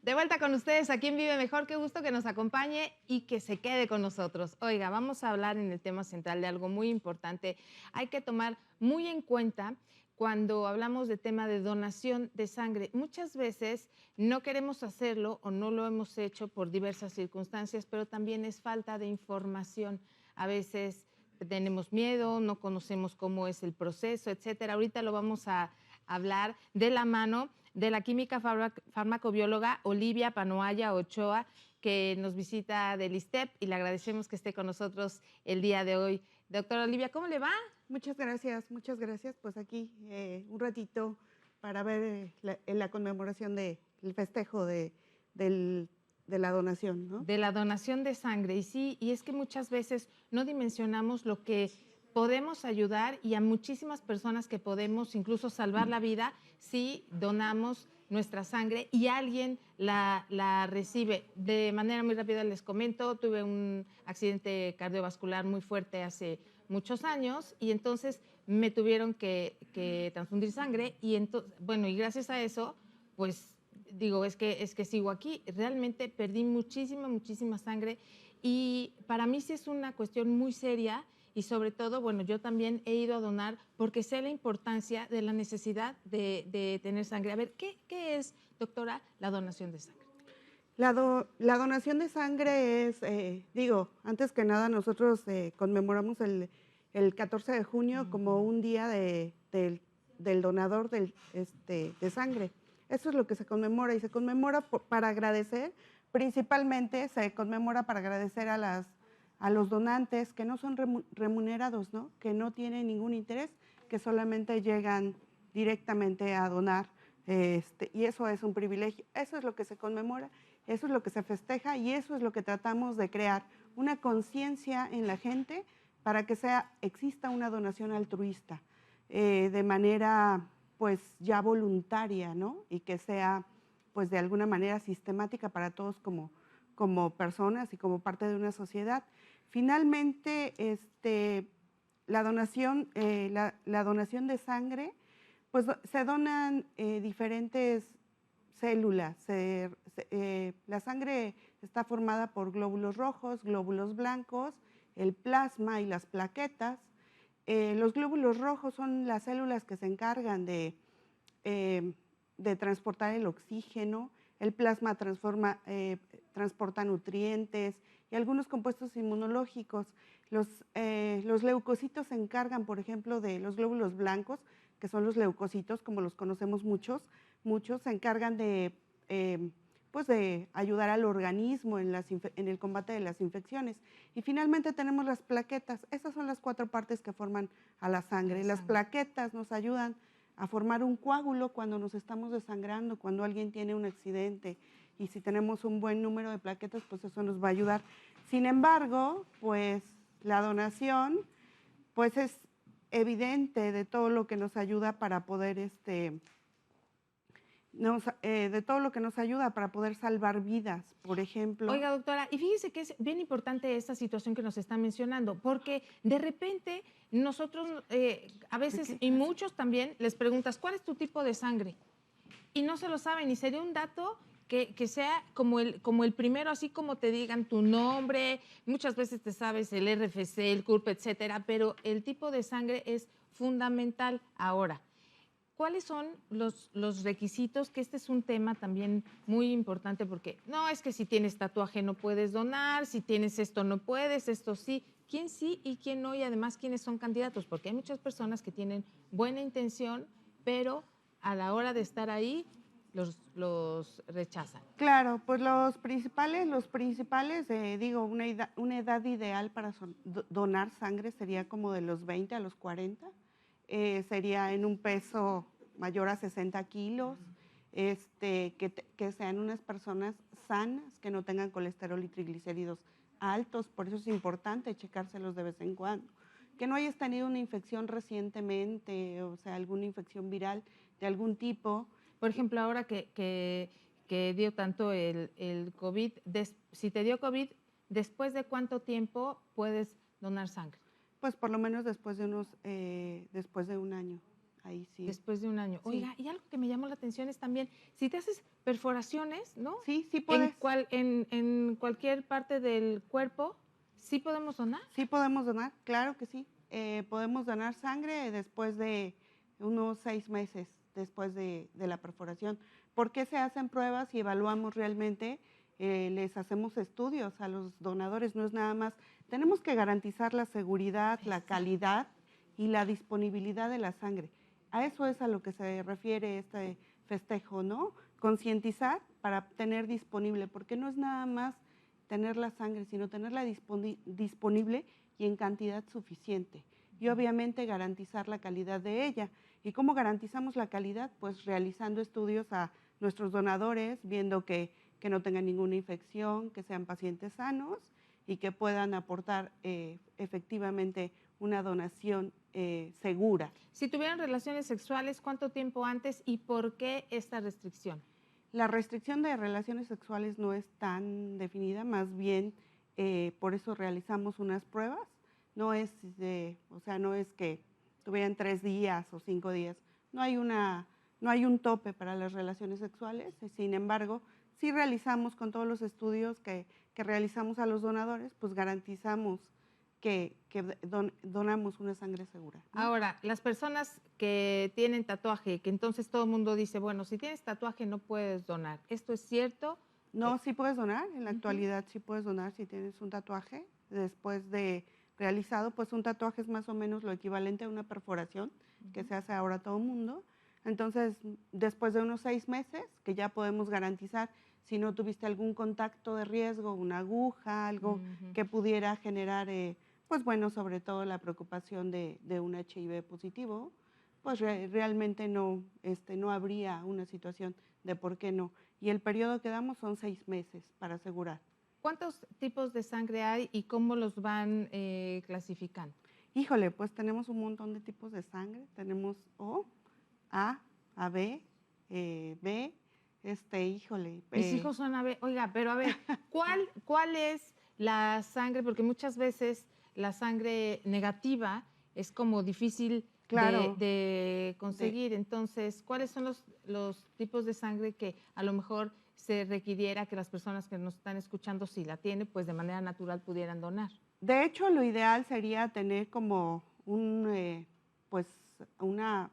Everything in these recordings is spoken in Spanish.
De vuelta con ustedes aquí en Vive Mejor, qué gusto que nos acompañe y que se quede con nosotros. Oiga, vamos a hablar en el tema central de algo muy importante. Hay que tomar muy en cuenta cuando hablamos de tema de donación de sangre. Muchas veces no queremos hacerlo o no lo hemos hecho por diversas circunstancias, pero también es falta de información. A veces tenemos miedo, no conocemos cómo es el proceso, etcétera. Ahorita lo vamos a hablar de la mano de la química farmacobióloga Olivia Panoaya Ochoa, que nos visita del ISTEP y le agradecemos que esté con nosotros el día de hoy. Doctora Olivia, ¿cómo le va? Muchas gracias, muchas gracias. Pues aquí un ratito para ver la conmemoración del festejo de la donación, ¿no? De la donación de sangre. Y sí, y es que muchas veces no dimensionamos lo que podemos ayudar y a muchísimas personas que podemos incluso salvar la vida si donamos nuestra sangre y alguien la recibe. De manera muy rápida les comento, tuve un accidente cardiovascular muy fuerte hace muchos años y entonces me tuvieron que transfundir sangre y entonces, bueno, y gracias a eso, pues digo, es que sigo aquí. Realmente perdí muchísima sangre y para mí sí es una cuestión muy seria y sobre todo, bueno, yo también he ido a donar porque sé la importancia de la necesidad de tener sangre. A ver, ¿qué es, doctora, la donación de sangre? La donación de sangre es, antes que nada nosotros conmemoramos el 14 de junio como un día del donador de sangre. Eso es lo que se conmemora y se conmemora para agradecer, principalmente se conmemora para agradecer a los donantes que no son remunerados, ¿no? Que no tienen ningún interés, que solamente llegan directamente a donar, y eso es un privilegio. Eso es lo que se conmemora. Eso es lo que se festeja y eso es lo que tratamos de crear, una conciencia en la gente para que exista una donación altruista de manera pues ya voluntaria, ¿no? Y que sea pues de alguna manera sistemática para todos como personas y como parte de una sociedad. Finalmente, la donación de sangre, pues se donan diferentes células. La sangre está formada por glóbulos rojos, glóbulos blancos, el plasma y las plaquetas. Los glóbulos rojos son las células que se encargan de transportar el oxígeno, el plasma transporta nutrientes y algunos compuestos inmunológicos. Los leucocitos se encargan, por ejemplo, de los glóbulos blancos, que son los leucocitos, como los conocemos muchos se encargan pues de ayudar al organismo en el combate de las infecciones. Y finalmente tenemos las plaquetas. Esas son las 4 partes que forman a la sangre. Las plaquetas nos ayudan a formar un coágulo cuando nos estamos desangrando, cuando alguien tiene un accidente. Y si tenemos un buen número de plaquetas, pues eso nos va a ayudar. Sin embargo, pues la donación, pues es evidente de todo lo que nos ayuda para poder de todo lo que nos ayuda para poder salvar vidas, por ejemplo. Oiga, doctora, y fíjese que es bien importante esta situación que nos está mencionando, porque de repente nosotros a veces, y muchos también, les preguntas, ¿cuál es tu tipo de sangre? Y no se lo saben, y sería un dato que sea como el primero, así como te digan tu nombre, muchas veces te sabes el RFC, el CURP, etcétera, pero el tipo de sangre es fundamental ahora. ¿Cuáles son los requisitos? Que este es un tema también muy importante porque no es que si tienes tatuaje no puedes donar, si tienes esto no puedes, esto sí. ¿Quién sí y quién no? Y además, ¿quiénes son candidatos? Porque hay muchas personas que tienen buena intención, pero a la hora de estar ahí los rechazan. Claro, pues los principales, una edad ideal para donar sangre sería como de los 20 a los 40. Sería en un peso mayor a 60 kilos, que sean unas personas sanas, que no tengan colesterol y triglicéridos altos. Por eso es importante checárselos de vez en cuando. Que no hayas tenido una infección recientemente, o sea, alguna infección viral de algún tipo. Por ejemplo, ahora que dio tanto el COVID, si te dio COVID, ¿después de cuánto tiempo puedes donar sangre? Pues por lo menos después de un año. ahí sí. Después de un año. Sí. Oiga, y algo que me llamó la atención es también, si te haces perforaciones, ¿no? Sí, sí En, puedes. en cualquier parte del cuerpo, ¿sí podemos donar? Sí podemos donar, claro que sí. Podemos donar sangre después de unos 6 meses después de la perforación. ¿Por qué se hacen pruebas y evaluamos realmente? Les hacemos estudios a los donadores, no es nada más. Tenemos que garantizar la seguridad, la Exacto. calidad y la disponibilidad de la sangre. A eso es a lo que se refiere este festejo, ¿no? Concientizar para tener disponible, porque no es nada más tener la sangre, sino tenerla disponible y en cantidad suficiente. Y obviamente garantizar la calidad de ella. ¿Y cómo garantizamos la calidad? Pues realizando estudios a nuestros donadores, viendo que no tengan ninguna infección, que sean pacientes sanos y que puedan aportar efectivamente una donación segura. Si tuvieran relaciones sexuales, ¿cuánto tiempo antes y por qué esta restricción? La restricción de relaciones sexuales no es tan definida, más bien por eso realizamos unas pruebas. No es, o sea, no es que tuvieran 3 días o 5 días. No hay un tope para las relaciones sexuales. Sin embargo, sí realizamos con todos los estudios que realizamos a los donadores, pues garantizamos que donamos una sangre segura, ¿no? Ahora, las personas que tienen tatuaje, que entonces todo el mundo dice, bueno, si tienes tatuaje no puedes donar. ¿Esto es cierto? No, sí puedes donar, en la Ujú. actualidad sí puedes donar si tienes un tatuaje después de realizado, pues un tatuaje es más o menos lo equivalente a una perforación que se hace ahora a todo el mundo. Entonces, después de unos 6 meses, que ya podemos garantizar si no tuviste algún contacto de riesgo, una aguja, algo Ujú. que pudiera generar, pues bueno, sobre todo la preocupación de un HIV positivo, pues realmente no habría una situación de por qué no. Y el periodo que damos son 6 meses para asegurar. ¿Cuántos tipos de sangre hay y cómo los van clasificando? Híjole, pues tenemos un montón de tipos de sangre. Tenemos O, A, AB, B, híjole. Mis hijos son AB. Oiga, pero a ver, ¿cuál es la sangre? Porque muchas veces la sangre negativa es como difícil Claro, de de, conseguir. Entonces, ¿cuáles son los tipos de sangre que a lo mejor se requiriera que las personas que nos están escuchando, si la tienen, pues de manera natural pudieran donar? de hecho, lo ideal sería tener como pues una,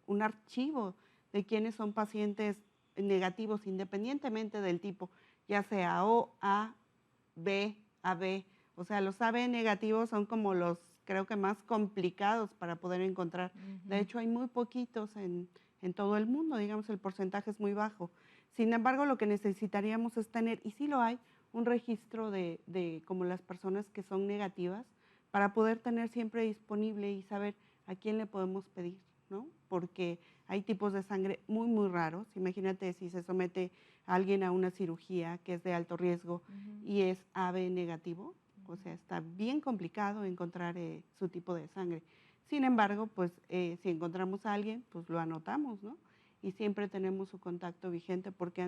un archivo de quiénes son pacientes negativos independientemente del tipo, ya sea O, A, B, AB. O sea, los AB negativos son como los, creo que más complicados para poder encontrar. De Ujú. hecho, hay muy poquitos en todo el mundo, digamos, el porcentaje es muy bajo. Sin embargo, lo que necesitaríamos es tener, y sí lo hay, un registro de como las personas que son negativas para poder tener siempre disponible y saber a quién le podemos pedir, ¿no? Porque hay tipos de sangre muy, muy raros. Imagínate si se somete a alguien a una cirugía que es de alto riesgo Ujú. y es AB negativo, o sea, está bien complicado encontrar su tipo de sangre. Sin embargo, pues si encontramos a alguien, pues lo anotamos, ¿no? Y siempre tenemos su contacto vigente porque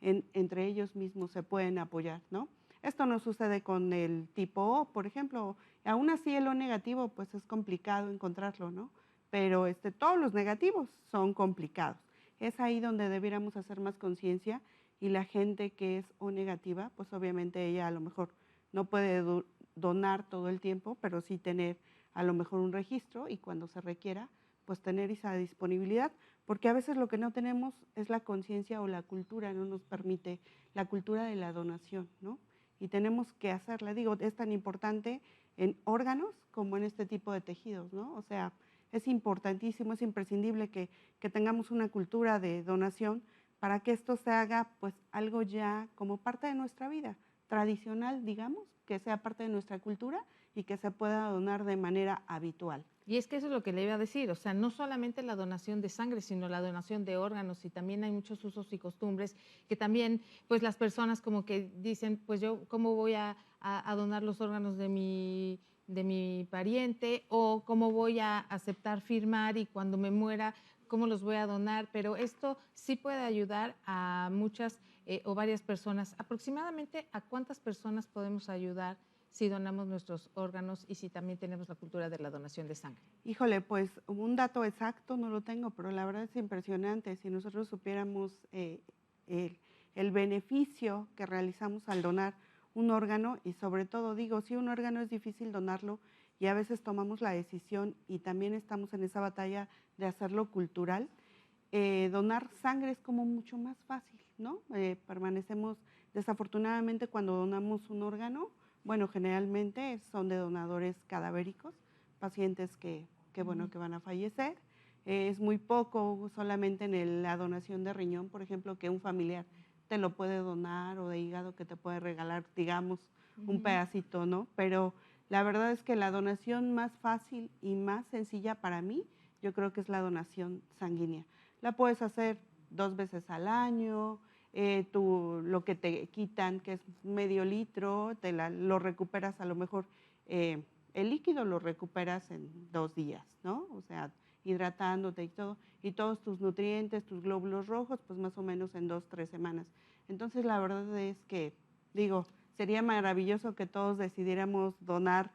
entre ellos mismos se pueden apoyar, ¿no? Esto no sucede con el tipo O, por ejemplo. Aún así, el O negativo, pues es complicado encontrarlo, ¿no? Pero todos los negativos son complicados. Es ahí donde debiéramos hacer más conciencia y la gente que es O negativa, pues obviamente ella a lo mejor no puede donar todo el tiempo, pero sí tener a lo mejor un registro y cuando se requiera, pues tener esa disponibilidad, porque a veces lo que no tenemos es la conciencia o la cultura, no nos permite la cultura de la donación, ¿no? Y tenemos que hacerla, digo, es tan importante en órganos como en este tipo de tejidos, ¿no? O sea, es importantísimo, es imprescindible que tengamos una cultura de donación para que esto se haga pues algo ya como parte de nuestra vida, tradicional, digamos, que sea parte de nuestra cultura y que se pueda donar de manera habitual. Y es que eso es lo que le iba a decir, o sea, no solamente la donación de sangre, sino la donación de órganos y también hay muchos usos y costumbres que también, pues las personas como que dicen, pues yo, ¿cómo voy a donar los órganos de mi pariente? O ¿cómo voy a aceptar firmar y cuando me muera, cómo los voy a donar? Pero esto sí puede ayudar a muchas o varias personas. ¿Aproximadamente a cuántas personas podemos ayudar si donamos nuestros órganos y si también tenemos la cultura de la donación de sangre? Híjole, pues un dato exacto no lo tengo, pero la verdad es impresionante. Si nosotros supiéramos el, el beneficio que realizamos al donar un órgano, y sobre todo digo, si un órgano es difícil donarlo y a veces tomamos la decisión y también estamos en esa batalla de hacerlo cultural, donar sangre es como mucho más fácil, ¿no? Permanecemos, desafortunadamente cuando donamos un órgano, bueno, generalmente son de donadores cadavéricos, pacientes bueno, que van a fallecer. Es muy poco, solamente en la donación de riñón, por ejemplo, que un familiar te lo puede donar, o de hígado que te puede regalar, digamos, un pedacito, ¿no? Pero la verdad es que la donación más fácil y más sencilla para mí, yo creo que es la donación sanguínea. La puedes hacer 2 veces al año, lo que te quitan, que es medio litro, lo recuperas a lo mejor, el líquido lo recuperas en 2 días, ¿no? O sea, hidratándote y todos tus nutrientes, tus glóbulos rojos, pues más o menos en 2, 3 semanas. Entonces, la verdad es que, digo, sería maravilloso que todos decidiéramos donar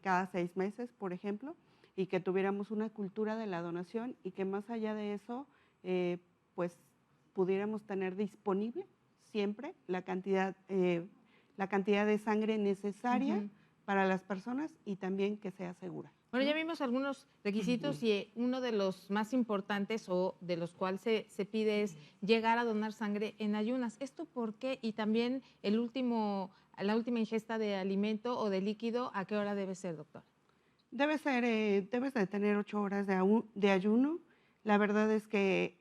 cada 6 meses, por ejemplo, y que tuviéramos una cultura de la donación y que más allá de eso, pues pudiéramos tener disponible siempre la cantidad de sangre necesaria para las personas y también que sea segura. Bueno, ya vimos algunos requisitos y uno de los más importantes o de los cuales se pide es llegar a donar sangre en ayunas. ¿Esto por qué? Y también la última ingesta de alimento o de líquido, ¿a qué hora debe ser, doctor? Debes de tener 8 horas de ayuno. La verdad es que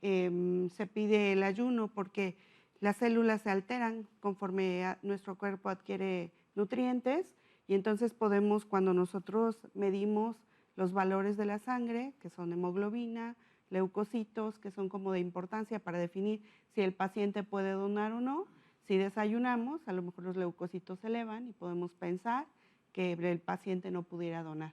se pide el ayuno porque las células se alteran conforme nuestro cuerpo adquiere nutrientes y entonces podemos, cuando nosotros medimos los valores de la sangre, que son hemoglobina, leucocitos, que son como de importancia para definir si el paciente puede donar o no, si desayunamos, a lo mejor los leucocitos se elevan y podemos pensar que el paciente no pudiera donar.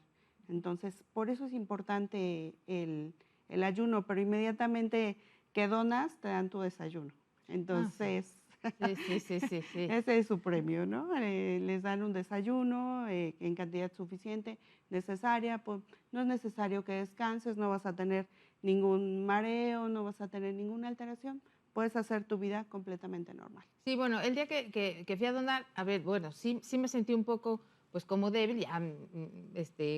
Entonces, por eso es importante el ayuno, pero inmediatamente que donas, te dan tu desayuno. Entonces, sí. ese es su premio, ¿no? Les dan un desayuno en cantidad suficiente, necesaria. Pues, no es necesario que descanses, no vas a tener ningún mareo, no vas a tener ninguna alteración. Puedes hacer tu vida completamente normal. Sí, bueno, el día que fui a donar, a ver, bueno, sí me sentí un poco, pues como débil, ya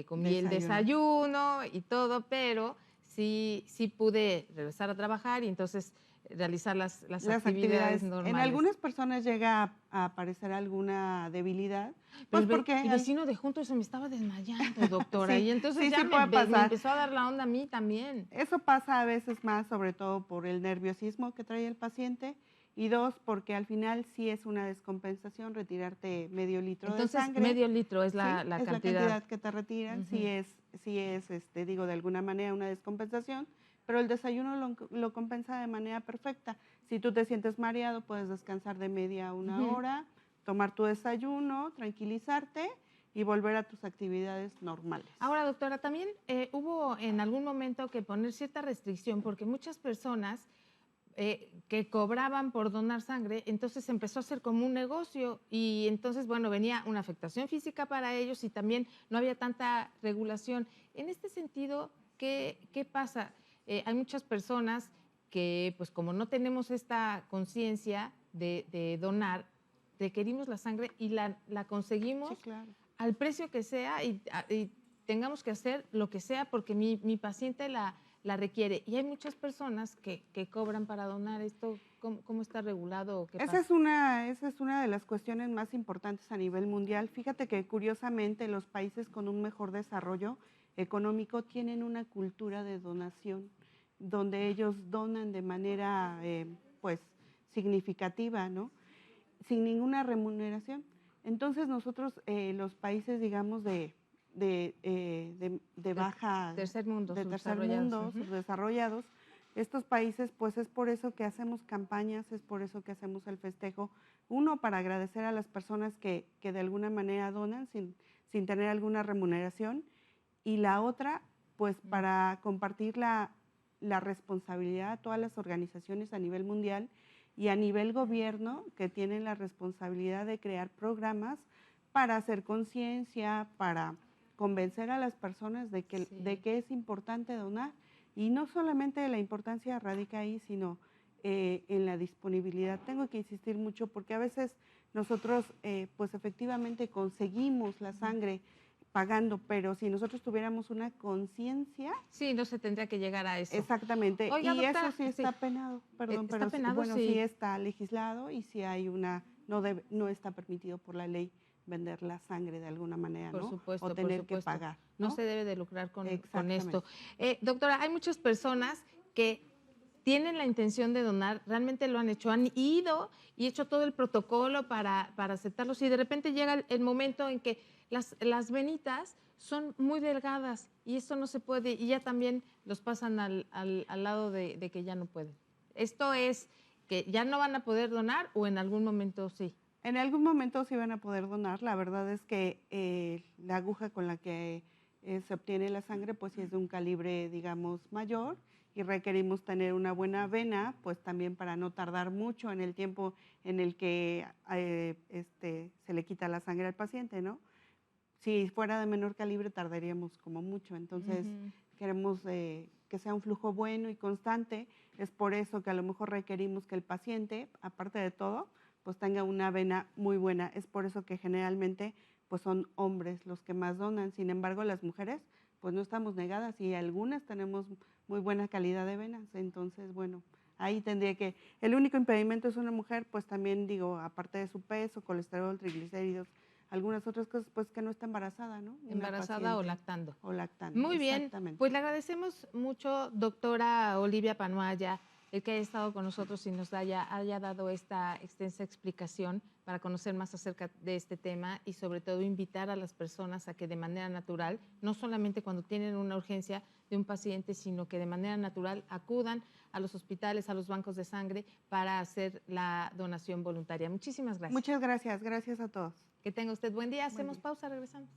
comí el desayuno y todo, pero sí pude regresar a trabajar y entonces realizar las actividades normales. En algunas personas llega a aparecer alguna debilidad, pues Pero porque el vecino de junto se me estaba desmayando, doctora, sí, y entonces ya puede me pasar. empezó a dar la onda a mí también. Eso pasa a veces más, sobre todo por el nerviosismo que trae el paciente, y 2, porque al final sí es una descompensación retirarte medio litro de sangre. Entonces, medio litro es Sí, la es la cantidad que te retiran, sí es digo, de alguna manera una descompensación, pero el desayuno lo compensa de manera perfecta. Si tú te sientes mareado, puedes descansar de media a 1 hora, tomar tu desayuno, tranquilizarte y volver a tus actividades normales. Ahora, doctora, también hubo en algún momento que poner cierta restricción porque muchas personas que cobraban por donar sangre, entonces empezó a ser como un negocio y entonces, bueno, venía una afectación física para ellos y también no había tanta regulación. En este sentido, ¿qué pasa? Hay muchas personas que, pues como no tenemos esta conciencia de donar, requerimos la sangre y la conseguimos al precio que sea y tengamos que hacer lo que sea porque mi paciente la requiere. Y hay muchas personas que cobran para donar. ¿Esto cómo está regulado o qué pasa? Esa es una de las cuestiones más importantes a nivel mundial. Fíjate que curiosamente los países con un mejor desarrollo económico tienen una cultura de donación, donde ellos donan de manera pues significativa, ¿no? Sin ninguna remuneración. Entonces nosotros, los países, digamos, de baja, tercer mundo, subdesarrollados, estos países, pues es por eso que hacemos campañas, es por eso que hacemos el festejo. Uno, para agradecer a las personas que de alguna manera donan sin tener alguna remuneración. Y la otra, pues para compartir la responsabilidad a todas las organizaciones a nivel mundial y a nivel gobierno que tienen la responsabilidad de crear programas para hacer conciencia, para convencer a las personas de Sí. que es importante donar. Y no solamente la importancia radica ahí, sino en la disponibilidad. Tengo que insistir mucho porque a veces nosotros, pues efectivamente conseguimos la sangre pagando, pero si nosotros tuviéramos una conciencia, Sí, no se tendría que llegar a eso. exactamente, Oiga, y eso doctora, sí está penado, perdón, ¿está pero penado? bueno, Sí. sí está legislado y sí hay no está permitido por la ley vender la sangre de alguna manera, Por ¿no? supuesto, O por tener que supuesto. pagar, No ¿no? se debe de lucrar con esto. Exactamente. Doctora, hay muchas personas que tienen la intención de donar, realmente lo han hecho, han ido y hecho todo el protocolo para aceptarlos y de repente llega el momento en que las venitas son muy delgadas y esto no se puede y ya también los pasan al lado de que ya no pueden. ¿Esto es que ya no van a poder donar o en algún momento sí? En algún momento sí van a poder donar. La verdad es que la aguja con la que se obtiene la sangre, pues sí es de un calibre, digamos, mayor y requerimos tener una buena vena, pues también para no tardar mucho en el tiempo en el que se le quita la sangre al paciente, ¿no? Si fuera de menor calibre tardaríamos como mucho. Entonces queremos que sea un flujo bueno y constante. Es por eso que a lo mejor requerimos que el paciente, aparte de todo, pues tenga una vena muy buena. Es por eso que generalmente pues son hombres los que más donan. Sin embargo, las mujeres pues no estamos negadas y algunas tenemos muy buena calidad de venas. Entonces, bueno, ahí tendría que, el único impedimento es una mujer, pues también digo, aparte de su peso, colesterol, triglicéridos, algunas otras cosas, pues que no está embarazada, ¿no? Una Embarazada o paciente lactando. o lactando, Muy bien, exactamente. pues le agradecemos mucho, doctora Olivia Panuaya, el que haya estado con nosotros y nos haya dado esta extensa explicación para conocer más acerca de este tema y sobre todo invitar a las personas a que de manera natural, no solamente cuando tienen una urgencia de un paciente, sino que de manera natural acudan a los hospitales, a los bancos de sangre para hacer la donación voluntaria. Muchísimas gracias. Muchas gracias, gracias a todos. Que tenga usted buen día. Buen Hacemos día. pausa, regresamos.